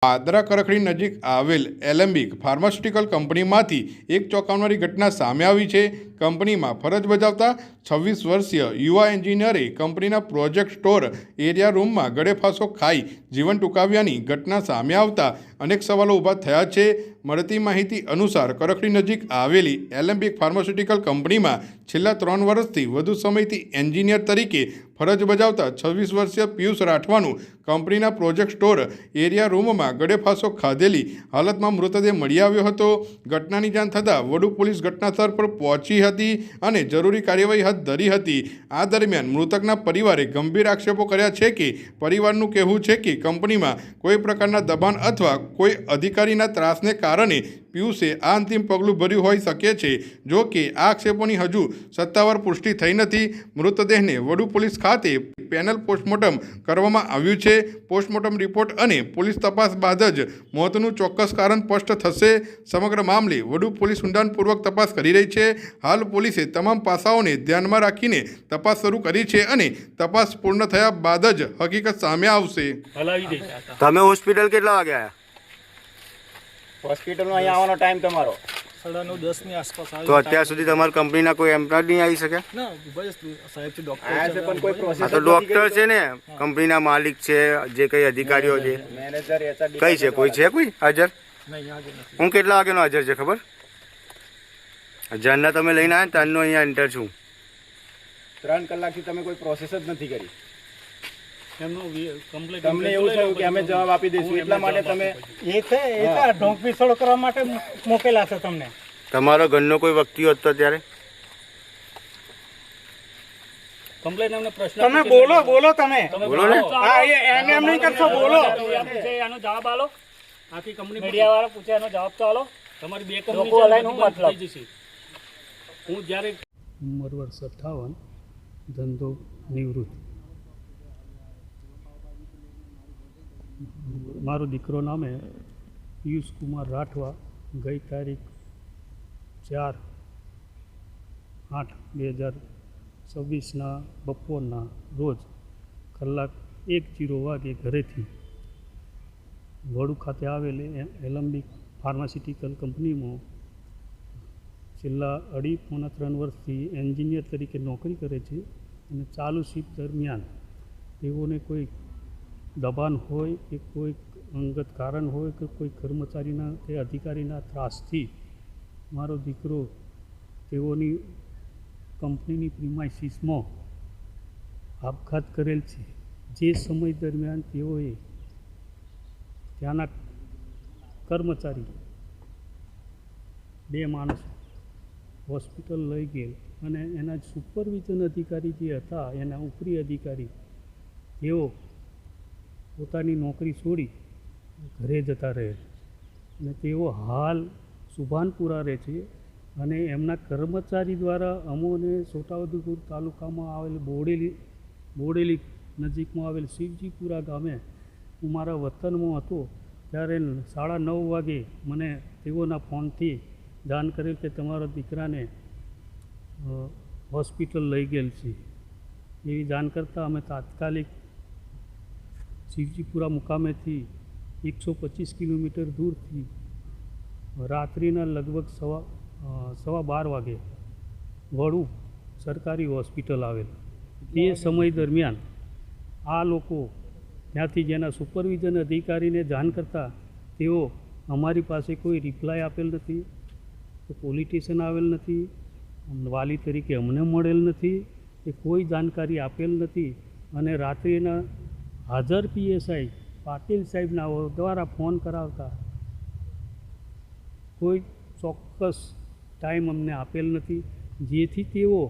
પાદરા કરખડી નજીક આવેલ એલેમ્બિક ફાર્માસ્યુટિકલ કંપનીમાંથી એક ચોંકાવનારી ઘટના સામે આવી છે। કંપનીમાં ફરજ બજાવતા 26 વર્ષીય યુવા એન્જિનિયરે કંપનીના પ્રોજેક્ટ સ્ટોર એરિયા રૂમમાં ગળેફાંસો ખાઈ જીવન ટૂંકાવ્યાની ઘટના સામે આવતા અનેક સવાલો ઊભા થયા છે। મળતી માહિતી અનુસાર કરખડી નજીક આવેલી એલેમ્બિક ફાર્માસ્યુટિકલ કંપનીમાં છેલ્લા 3 વર્ષથી વધુ સમયથી એન્જિનિયર તરીકે ફરજ બજાવતા 26 વર્ષીય પિયુષ રાઠવાનું કંપનીના પ્રોજેક્ટ સ્ટોર એરિયા રૂમમાં ગળેફાંસો ખાધેલી હાલતમાં મૃતદેહ મળી આવ્યો હતો। ઘટનાની જાણ થતાં વડુ પોલીસ ઘટનાસ્થળ પર પહોંચી હતી અને જરૂરી કાર્યવાહી હાથ ધરી હતી। આ દરમિયાન મૃતકના પરિવારે ગંભીર આક્ષેપો કર્યા છે કે પરિવારનું કહેવું છે કે કંપનીમાં કોઈ પ્રકારના દબાણ અથવા કોઈ અધિકારીના ત્રાસને કારણે પિયુષે આ અંતિમ પગલું ભર્યું હોઈ શકે છે। જો કે આ આક્ષેપોની હજુ સત્તાવાર પુષ્ટિ થઈ નથી। મૃતદેહને વડુ પોલીસ ખાતે પેનલ પોસ્ટમોર્ટમ કરવામાં આવ્યું છે। પોસ્ટમોર્ટમ રિપોર્ટ અને પોલીસ તપાસ બાદ જ મોતનું ચોક્કસ કારણ સ્પષ્ટ થશે। સમગ્ર મામલે વડુ પોલીસ ઊંડાણપૂર્વક તપાસ કરી રહી છે। હાલ પોલીસે તમામ પાસાઓને ધ્યાનમાં રાખીને તપાસ શરૂ કરી છે અને તપાસ પૂર્ણ થયા બાદ જ હકીકત સામે આવશે। તમે હોસ્પિટલ કેટલા વાગે આવ્યા? હોસ્પિટલમાં અહીંયા આવવાનો ટાઈમ તમારો 9:30 ની આસપાસ આવ્યો। તો અત્યાર સુધી તમારી કંપનીના કોઈ એમ્પ્લોય નહીં આવી શકે? ના બસ સાહેબ છે ડોક્ટર આ છે પણ કોઈ પ્રોસેસ આ તો ડોક્ટર છે ને, કંપનીના માલિક છે, જે કઈ અધિકારીઓ છે, મેનેજર એચઆર કઈ છે? કોઈ છે કોઈ હાજર? નહીં હાજર નથી। હું કેટલા વાગ્યાનો હાજર છે ખબર? જ્યારના તમે લઈને આવ્યા ત્યારનો અહીંયા એન્ટર છું। 3 કલાકથી તમે કોઈ પ્રોસેસ જ નથી કરી। એમનો કમ્પ્લેન્ટ તમને એવું થયું કે અમે જવાબ આપી દઈશું એટલા માટે તમે ઢોંગ પીછોડ કરવા માટે મોકલેલા છે તમને। તમારો ઘરનો કોઈ વ્યક્તિ હોત તો ત્યારે કમ્પ્લેન્ટ એમને પ્રશ્ન તમે બોલો તમે બોલો ને। હા એને એમ નહીં કરશો, બોલો। એનો જવાબ આલો। આખી કંપની મીડિયા વાળા પૂછે એનો જવાબ તો આલો। તમારી બે કંપની ચાલે થઈ જશે। હું જ્યારે ઉંમર વર્ષ 58, ધંધો નિવૃત્ત। મારો દીકરો નામે પિયુષ કુમાર રાઠવા ગઈ તારીખ 4/8/2026ના બપોરના રોજ કલાક 1:00 વાગે ઘરેથી વડુ ખાતે આવેલી એલેમ્બિક ફાર્માસ્યુટિકલ કંપનીમાં છેલ્લા 2.5-3 વર્ષથી એન્જિનિયર તરીકે નોકરી કરે છે અને ચાલુ શિફ્ટ દરમિયાન તેઓને કોઈ દબાણ હોય કે કોઈ અંગત કારણ હોય કે કોઈ કર્મચારીના કે અધિકારીના ત્રાસથી મારો દીકરો તેઓની કંપનીની પ્રિમાઇસીસમાં આપઘાત કરેલ છે। જે સમય દરમિયાન તેઓએ ત્યાંના કર્મચારી 2 માણસો હોસ્પિટલ લઈ ગયેલ અને એના સુપરવિઝન અધિકારી જે હતા, એના ઉપરી અધિકારી, તેઓ પોતાની નોકરી છોડી ઘરે જતા રહે અને તેઓ હાલ સુભાનપુરા રહે છે અને એમના કર્મચારી દ્વારા અમોને છોટાઉદેપુર તાલુકામાં આવેલ બોડેલી નજીકમાં આવેલ શિવજીપુરા ગામે હું મારા વતનમાં હતો ત્યારે 9:30 વાગે મને તેઓના ફોનથી જાણ કરેલ કે તમારા દીકરાને હોસ્પિટલ લઈ ગયેલ છે। એવી જાણ કરતાં અમે તાત્કાલિક શિવજીપુરા મુકામેથી 125 કિલોમીટર દૂરથી રાત્રિના લગભગ 12:15 વાગે વડુ સરકારી હોસ્પિટલ આવેલ। તે સમય દરમિયાન આ લોકો ત્યાંથી જેના સુપરવિઝન અધિકારીને જાણ કરતાં તેઓ અમારી પાસે કોઈ રિપ્લાય આપેલ નથી, પોલીસ સ્ટેશન આવેલ નથી, વાલી તરીકે અમને મળેલ નથી, કે કોઈ જાણકારી આપેલ નથી અને રાત્રિના હાજર પીએસઆઈ પાટીલ સાહેબના દ્વારા ફોન કરાવતા કોઈ ચોક્કસ ટાઈમ અમને આપેલ નથી, જેથી તેઓ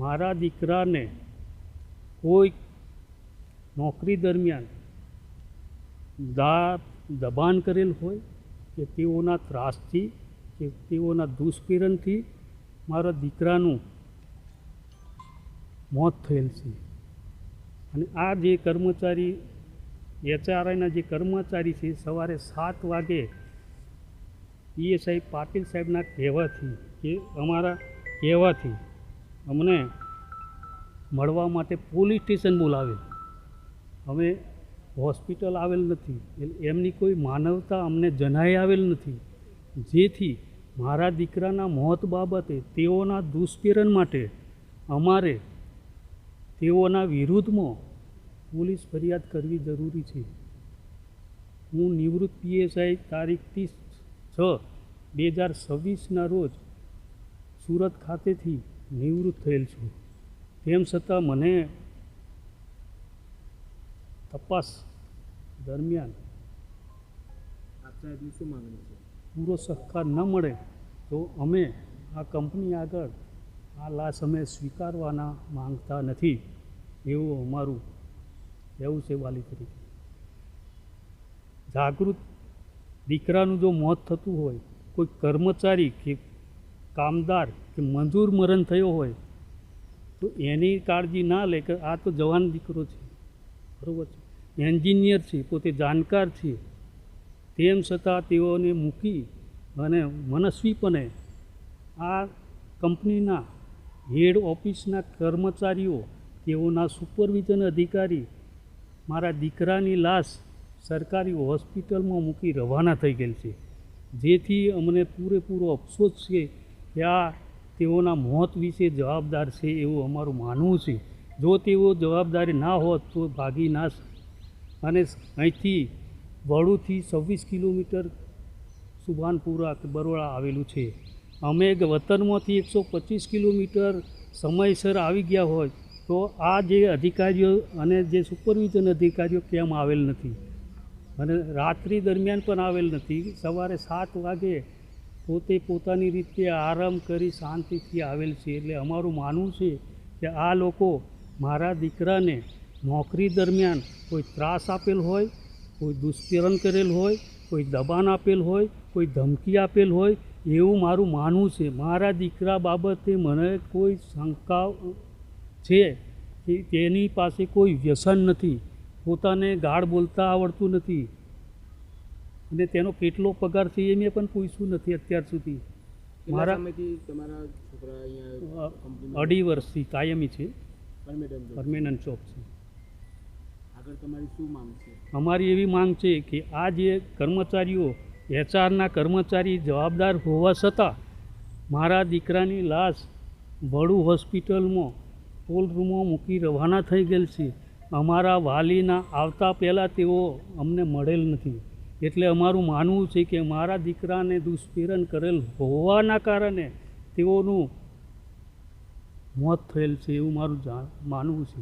મારા દીકરાને કોઈ નોકરી દરમિયાન દબાણ કરેલ હોય કે તેઓના ત્રાસથી કે તેઓના દુષ્પીડનથી મારા દીકરાનું મોત થયેલ છે। અને આ જે કર્મચારી એચઆરઆઈના જે કર્મચારી છે સવારે 7 વાગે પીએસઆઈ પાટીલ સાહેબના કહેવાથી અમને મળવા માટે પોલીસ સ્ટેશન બોલાવેલ। અમે હોસ્પિટલ આવેલ નથી, એમની કોઈ માનવતા અમને જણાઈ આવેલ નથી, જેથી મારા દીકરાના મોત બાબતે તેઓના દુષ્પીડન માટે અમારે તેઓના વિરુદ્ધમાં પોલીસ ફરિયાદ કરવી જરૂરી છે. હું નિવૃત્ત PSI તારીખ 30/6/2026ના રોજ સુરત ખાતેથી નિવૃત્ત થયેલ છું. તેમ છતાં મને તપાસ દરમિયાન પૂરો સહકાર ન મળે તો અમે આ કંપની આગળ આ લાશ અમે સ્વીકારવાના માંગતા નથી, એવું અમારું કહેવું છે. વાલી તરીકે જાગૃત દીકરાનું જો મોત થતું હોય, કોઈ કર્મચારી કે કામદાર કે મજૂર મરણ થયો હોય તો એની કાળજી ના લે કે આ તો જવાન દીકરો છે, બરાબર છે, એન્જિનિયર છે, પોતે જાણકાર છે, તેમ છતાં તેઓને મૂકી અને મનસ્વીપણે આ કંપનીના હેડ ઓફિસના કર્મચારીઓ, તેઓના સુપરવિઝન અધિકારી મારા દીકરાની લાશ સરકારી હોસ્પિટલમાં મૂકી રવાના થઈ ગયેલ છે, જેથી અમને પૂરેપૂરો અફસોસ છે કે આ તેઓના મોત વિશે જવાબદાર છે એવું અમારું માનવું છે. જો તેઓ જવાબદારી ના હોત તો ભાગી ના, અને અહીંથી વડુથી 26 કિલોમીટર સુભાનપુરા કે બરોડા આવેલું છે. અમે વતનમાંથી 125 કિલોમીટર સમયસર આવી ગયા હોય તો આ જે અધિકારીઓ અને જે સુપરવિઝન અધિકારીઓ કેમ આવેલ નથી, અને રાત્રિ દરમિયાન પણ આવેલ નથી. સવારે 7 વાગે પોતે પોતાની રીતે આરામ કરી શાંતિથી આવેલ છે. એટલે અમારું માનવું છે કે આ લોકો મારા દીકરાને નોકરી દરમિયાન કોઈ ત્રાસ આપેલ હોય, કોઈ દુષ્કર્મ કરેલ હોય, કોઈ દબાણ આપેલ હોય, કોઈ ધમકી આપેલ હોય, એવું મારું માનવું છે. મારા દીકરા બાબતે મને કોઈ શંકા છે કે તેની પાસે કોઈ વ્યસન નથી, પોતાને ગાળ બોલતા આવડતું નથી, અને તેનો કેટલો પગાર છે એ મેં પણ પૂછ્યું નથી અત્યાર સુધી. મારા 2.5 વર્ષથી કાયમી છે, પરમેનન્ટ જોબ છે. અમારી એવી માંગ છે કે આ જે કર્મચારીઓ, HRના કર્મચારી જવાબદાર હોવા છતાં મારા દીકરાની લાશ વડુ હોસ્પિટલમાં કોલ રૂમમાં મૂકી રવાના થઈ ગયેલ છે. અમારા વાલીના આવતા પહેલાં તેઓ અમને મળેલ નથી. એટલે અમારું માનવું છે કે મારા દીકરાને દુષ્પીડન કરેલ હોવાના કારણે તેઓનું મોત થયેલ છે એવું મારું માનવું છે.